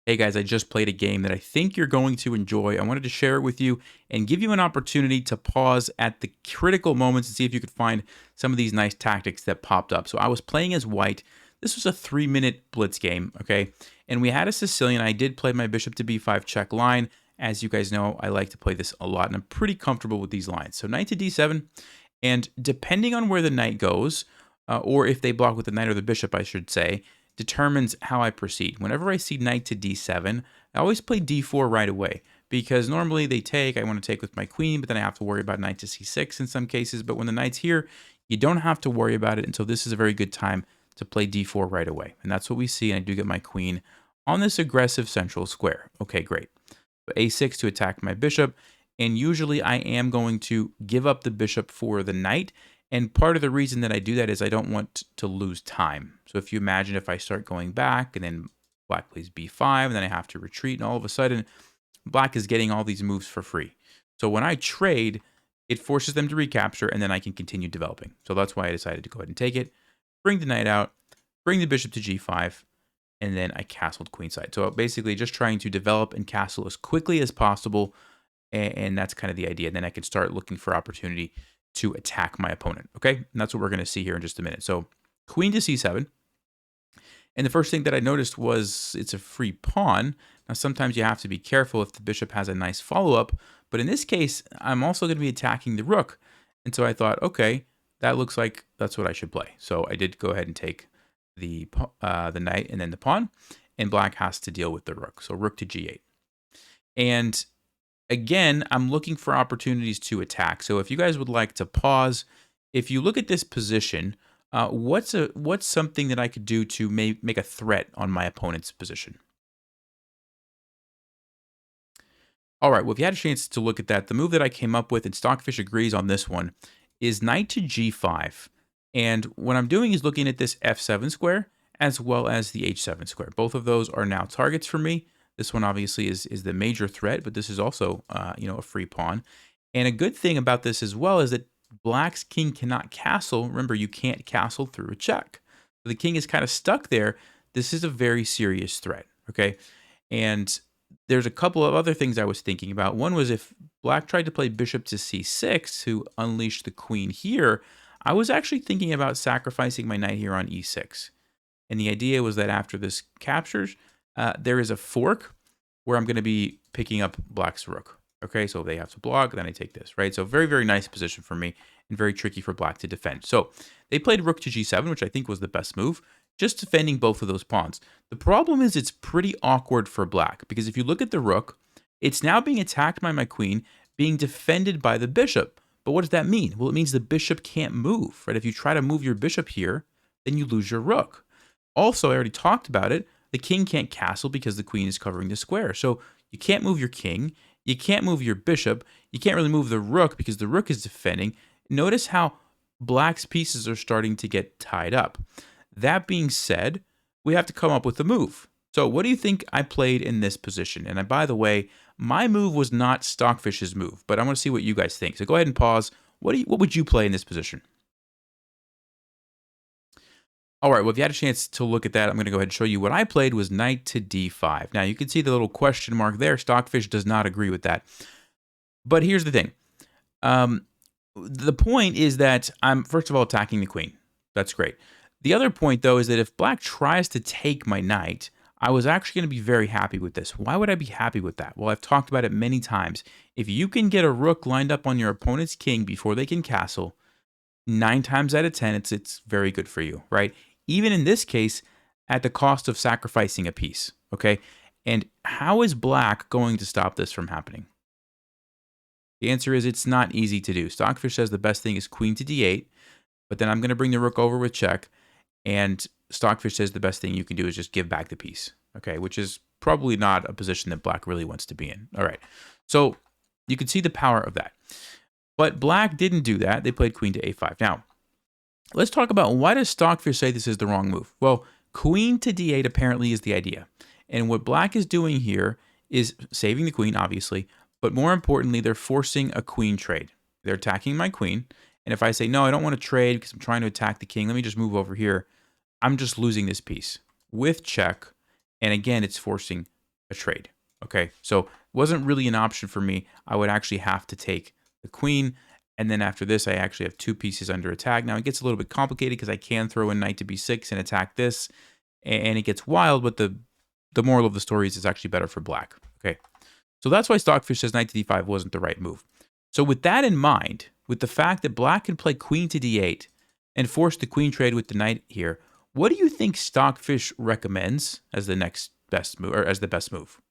Hey guys, I just played a game that I think you're going to enjoy. I wanted to share it with you and give you an opportunity to pause at the critical moments and see if you could find some of these nice tactics that popped up. So I was playing as white. This was a 3-minute blitz game, okay? And we had a Sicilian. I did play my bishop to b5 check line. As you guys know, I like to play this a lot, and I'm pretty comfortable with these lines. So knight to d7, and depending on where the knight goes, or if they block with the knight or the bishop, I should say, determines how I proceed. Whenever I see knight to d7, I always play d4 right away because normally they take, I want to take with my queen, but then I have to worry about knight to c6 in some cases. But when the knight's here, you don't have to worry about it. And so this is a very good time to play d4 right away. And that's what we see. And I do get my queen on this aggressive central square. Okay, great. a6 to attack my bishop. And usually I am going to give up the bishop for the knight. And part of the reason that I do that is I don't want to lose time. So if you imagine if I start going back and then black plays b5 and then I have to retreat, and all of a sudden black is getting all these moves for free. So when I trade, it forces them to recapture and then I can continue developing. So that's why I decided to go ahead and take it, bring the knight out, bring the bishop to g5, and then I castled queenside. So basically just trying to develop and castle as quickly as possible. And that's kind of the idea. And then I could start looking for opportunity to attack my opponent, okay? And that's what we're going to see here in just a minute. So queen to c7. And the first thing that I noticed was it's a free pawn. Now, sometimes you have to be careful if the bishop has a nice follow-up. But in this case, I'm also going to be attacking the rook. And so I thought, okay, that looks like that's what I should play. So I did go ahead and take the knight and then the pawn. And black has to deal with the rook. So rook to g8. And again, I'm looking for opportunities to attack. So if you guys would like to pause, if you look at this position, what's something that I could do to make a threat on my opponent's position? All right, well, if you had a chance to look at that, the move that I came up with, and Stockfish agrees on this one, is knight to g5. And what I'm doing is looking at this f7 square as well as the h7 square. Both of those are now targets for me. This one obviously is the major threat, but this is also a free pawn. And a good thing about this as well is that black's king cannot castle. Remember, you can't castle through a check. So the king is kind of stuck there. This is a very serious threat, okay? And there's a couple of other things I was thinking about. One was if black tried to play bishop to c6 to unleash the queen here, I was actually thinking about sacrificing my knight here on e6. And the idea was that after this captures, there is a fork where I'm going to be picking up black's rook. Okay, so they have to block, then I take this, right? So very, very nice position for me and very tricky for black to defend. So they played rook to g7, which I think was the best move, just defending both of those pawns. The problem is it's pretty awkward for black because if you look at the rook, it's now being attacked by my queen, being defended by the bishop. But what does that mean? Well, it means the bishop can't move, right? If you try to move your bishop here, then you lose your rook. Also, I already talked about it. The king can't castle because the queen is covering the square. So you can't move your king. You can't move your bishop. You can't really move the rook because the rook is defending. Notice how black's pieces are starting to get tied up. That being said, we have to come up with a move. So what do you think I played in this position? And by the way, my move was not Stockfish's move, but I want to see what you guys think. So go ahead and pause. What would you play in this position? All right, well, if you had a chance to look at that, I'm going to go ahead and show you what I played was knight to d5. Now, you can see the little question mark there. Stockfish does not agree with that. But here's the thing. The point is that I'm, first of all, attacking the queen. That's great. The other point, though, is that if black tries to take my knight, I was actually going to be very happy with this. Why would I be happy with that? Well, I've talked about it many times. If you can get a rook lined up on your opponent's king before they can castle, 9 times out of 10, it's very good for you, right? Even in this case, at the cost of sacrificing a piece, okay? And how is black going to stop this from happening? The answer is it's not easy to do. Stockfish says the best thing is queen to d8, but then I'm going to bring the rook over with check, and Stockfish says the best thing you can do is just give back the piece, okay? Which is probably not a position that black really wants to be in. All right, so you can see the power of that. But black didn't do that. They played queen to a5. Now, let's talk about why does Stockfish say this is the wrong move? Well, queen to d8 apparently is the idea. And what black is doing here is saving the queen, obviously, but more importantly, they're forcing a queen trade. They're attacking my queen. And if I say, no, I don't want to trade because I'm trying to attack the king, let me just move over here, I'm just losing this piece with check. And again, it's forcing a trade. Okay, so it wasn't really an option for me. I would actually have to take the queen, and then after this, I actually have 2 pieces under attack. Now, it gets a little bit complicated because I can throw in knight to b6 and attack this, and it gets wild, but the moral of the story is it's actually better for black. Okay, so that's why Stockfish says knight to d5 wasn't the right move. So with that in mind, with the fact that black can play queen to d8 and force the queen trade with the knight here, what do you think Stockfish recommends as the next best move, or as the best move?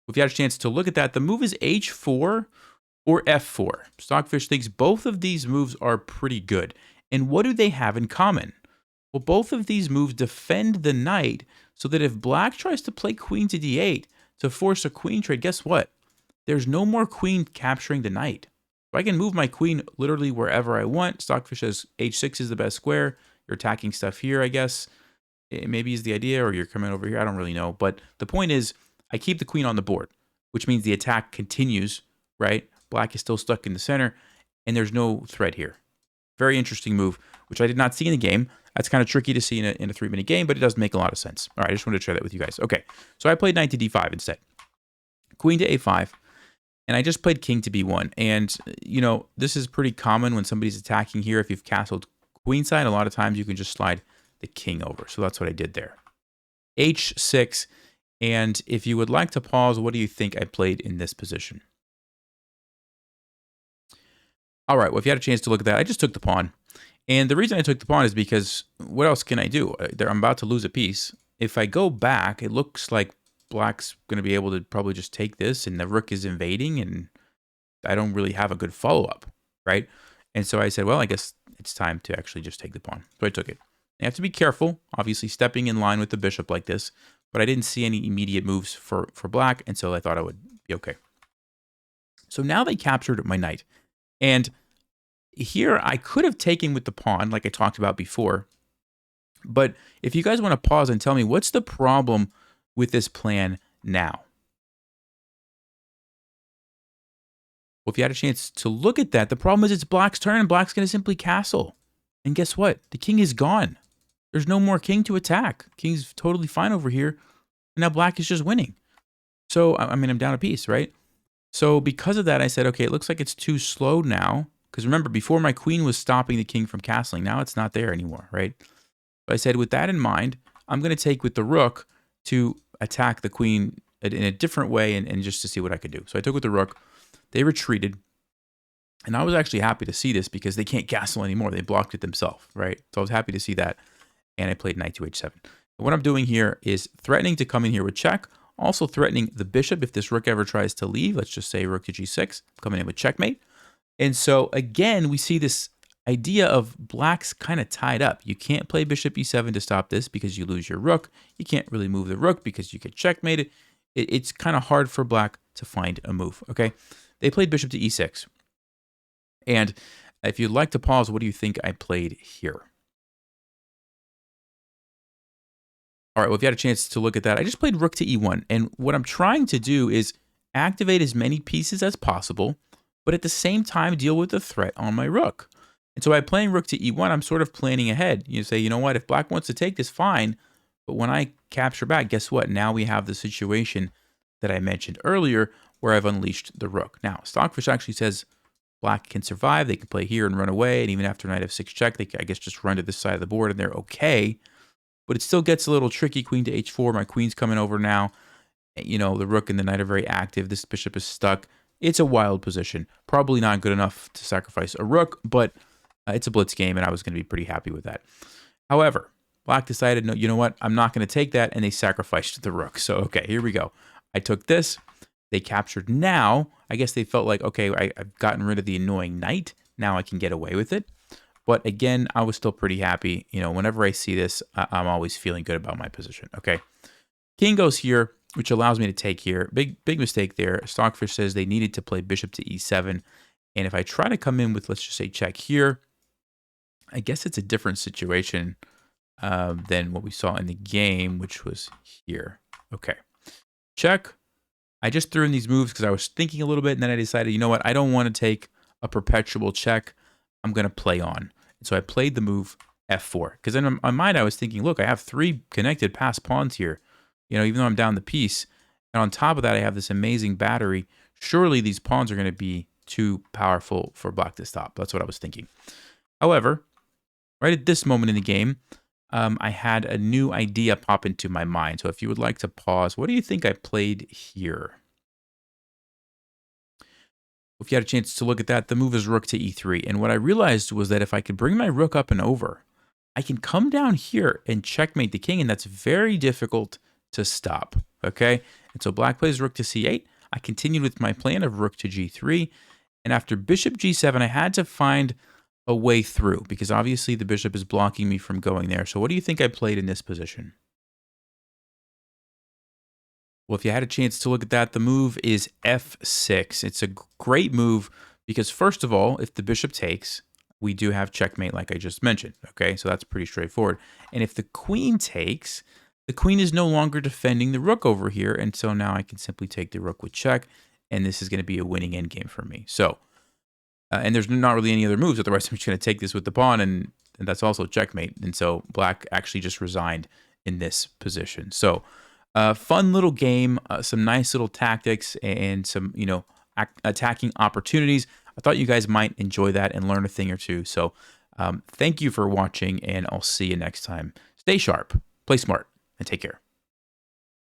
If you had a chance to look at that, the move is h4 or f4. Stockfish thinks both of these moves are pretty good. And what do they have in common? Well, both of these moves defend the knight so that if black tries to play queen to d8 to force a queen trade, guess what? There's no more queen capturing the knight. So I can move my queen literally wherever I want. Stockfish says h6 is the best square. You're attacking stuff here, I guess. It maybe is the idea, or you're coming over here. I don't really know. But the point is, I keep the queen on the board, which means the attack continues, right? Black is still stuck in the center, and there's no threat here. Very interesting move, which I did not see in the game. That's kind of tricky to see in a 3-minute game, but it does make a lot of sense. All right, I just wanted to share that with you guys. Okay, so I played knight to d5 instead. Queen to a5, and I just played king to b1. And, you know, this is pretty common when somebody's attacking here. If you've castled queenside, a lot of times you can just slide the king over. So that's what I did there. h6, and if you would like to pause, what do you think I played in this position? All right, well, if you had a chance to look at that, I just took the pawn. And the reason I took the pawn is because what else can I do? I'm about to lose a piece. If I go back, it looks like black's going to be able to probably just take this, and the rook is invading, and I don't really have a good follow-up, right? And so I said, well, I guess it's time to actually just take the pawn. So I took it. You have to be careful, obviously stepping in line with the bishop like this, but I didn't see any immediate moves for black, and so I thought I would be okay. So now they captured my knight. And here I could have taken with the pawn, like I talked about before. But if you guys want to pause and tell me, what's the problem with this plan now? Well, if you had a chance to look at that, the problem is it's black's turn, and black's going to simply castle. And guess what? The king is gone. There's no more king to attack. King's totally fine over here. And now black is just winning. So, I mean, I'm down a piece, right? So because of that, I said, okay, it looks like it's too slow now. Because remember, before my queen was stopping the king from castling. Now it's not there anymore, right? So I said, with that in mind, I'm going to take with the rook to attack the queen in a different way and just to see what I could do. So I took with the rook. They retreated. And I was actually happy to see this because they can't castle anymore. They blocked it themselves, right? So I was happy to see that. And I played knight to h7. What I'm doing here is threatening to come in here with check. Also threatening the bishop if this rook ever tries to leave. Let's just say rook to g6, coming in with checkmate. And so again, we see this idea of black's kind of tied up. You can't play bishop e7 to stop this because you lose your rook. You can't really move the rook because you get checkmated. It's kind of hard for black to find a move, okay? They played bishop to e6. And if you'd like to pause, what do you think I played here? All right, well, if you had a chance to look at that, I just played rook to e1. And what I'm trying to do is activate as many pieces as possible, but at the same time deal with the threat on my rook. And so by playing rook to e1, I'm sort of planning ahead. You say, you know what, if black wants to take this, fine. But when I capture back, guess what? Now we have the situation that I mentioned earlier where I've unleashed the rook. Now, Stockfish actually says black can survive. They can play here and run away. And even after knight f6 check, they can, I guess, just run to this side of the board and they're okay. But it still gets a little tricky. Queen to h4. My queen's coming over now. You know, the rook and the knight are very active. This bishop is stuck. It's a wild position. Probably not good enough to sacrifice a rook, but it's a blitz game, and I was going to be pretty happy with that. However, black decided, no, you know what? I'm not going to take that, and they sacrificed the rook. So, okay, here we go. I took this. They captured. Now, I guess they felt like, okay, I've gotten rid of the annoying knight. Now I can get away with it. But again, I was still pretty happy. You know, whenever I see this, I'm always feeling good about my position. Okay. King goes here, which allows me to take here. Big mistake there. Stockfish says they needed to play bishop to e7. And if I try to come in with, let's just say, check here, I guess it's a different situation than what we saw in the game, which was here. Okay. Check. I just threw in these moves because I was thinking a little bit, and then I decided, you know what? I don't want to take a perpetual check. I'm going to play on. And so I played the move f4. Because in my mind, I was thinking, look, I have 3 connected passed pawns here, even though I'm down the piece. And on top of that, I have this amazing battery. Surely these pawns are going to be too powerful for black to stop. That's what I was thinking. However, right at this moment in the game, I had a new idea pop into my mind. So if you would like to pause, what do you think I played here? If you had a chance to look at that, the move is rook to e3. And what I realized was that if I could bring my rook up and over, I can come down here and checkmate the king, and that's very difficult to stop, okay? And so black plays rook to c8. I continued with my plan of rook to g3, and after bishop g7, I had to find a way through, because obviously the bishop is blocking me from going there. So what do you think I played in this position? Well, if you had a chance to look at that, the move is f6. It's a great move because, first of all, if the bishop takes, we do have checkmate like I just mentioned, okay? So that's pretty straightforward. And if the queen takes, the queen is no longer defending the rook over here, and so now I can simply take the rook with check, and this is going to be a winning endgame for me. So, and there's not really any other moves, otherwise I'm just going to take this with the pawn, and that's also checkmate. And so black actually just resigned in this position. So, fun little game, some nice little tactics, and some, attacking opportunities. I thought you guys might enjoy that and learn a thing or two. So thank you for watching, and I'll see you next time. Stay sharp, play smart, and take care.